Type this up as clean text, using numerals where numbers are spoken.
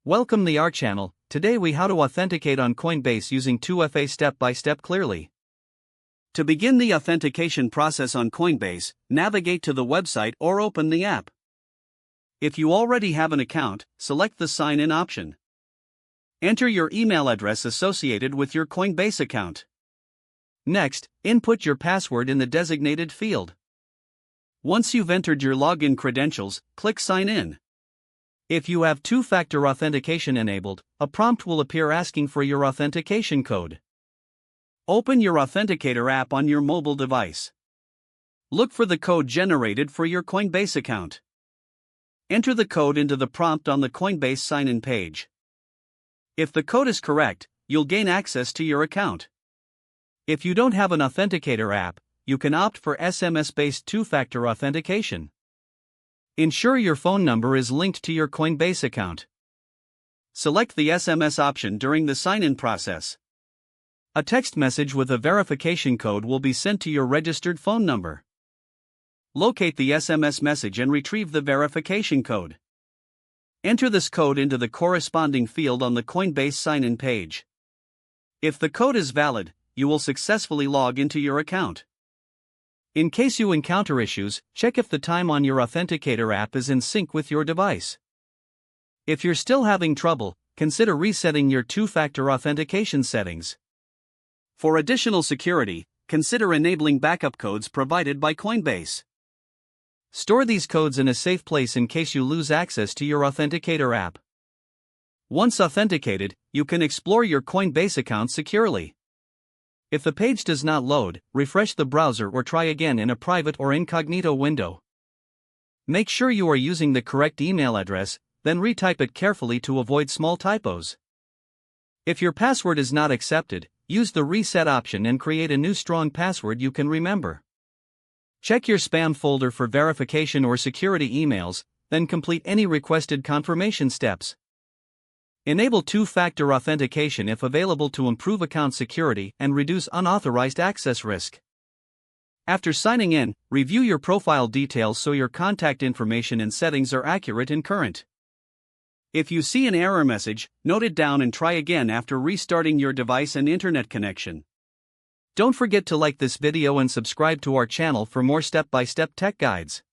Welcome to our channel. Today we how to authenticate on Coinbase using 2FA step by step clearly. To begin the authentication process on Coinbase, navigate to the website or open the app. If you already have an account, select the sign in option. Enter your email address associated with your Coinbase account. Next, input your password in the designated field. Once you've entered your login credentials, click sign in. If you have two-factor authentication enabled, a prompt will appear asking for your authentication code. Open your Authenticator app on your mobile device. Look for the code generated for your Coinbase account. Enter the code into the prompt on the Coinbase sign-in page. If the code is correct, you'll gain access to your account. If you don't have an Authenticator app, you can opt for SMS-based two-factor authentication. Ensure your phone number is linked to your Coinbase account. Select the SMS option during the sign-in process. A text message with a verification code will be sent to your registered phone number. Locate the SMS message and retrieve the verification code. Enter this code into the corresponding field on the Coinbase sign-in page. If the code is valid, you will successfully log into your account. In case you encounter issues, check if the time on your Authenticator app is in sync with your device. If you're still having trouble, consider resetting your two-factor authentication settings. For additional security, consider enabling backup codes provided by Coinbase. Store these codes in a safe place in case you lose access to your Authenticator app. Once authenticated, you can explore your Coinbase account securely. If the page does not load, refresh the browser or try again in a private or incognito window. Make sure you are using the correct email address, then retype it carefully to avoid small typos. If your password is not accepted, use the reset option and create a new strong password you can remember. Check your spam folder for verification or security emails, then complete any requested confirmation steps. Enable two-factor authentication if available to improve account security and reduce unauthorized access risk. After signing in, review your profile details so your contact information and settings are accurate and current. If you see an error message, note it down and try again after restarting your device and internet connection. Don't forget to like this video and subscribe to our channel for more step-by-step tech guides.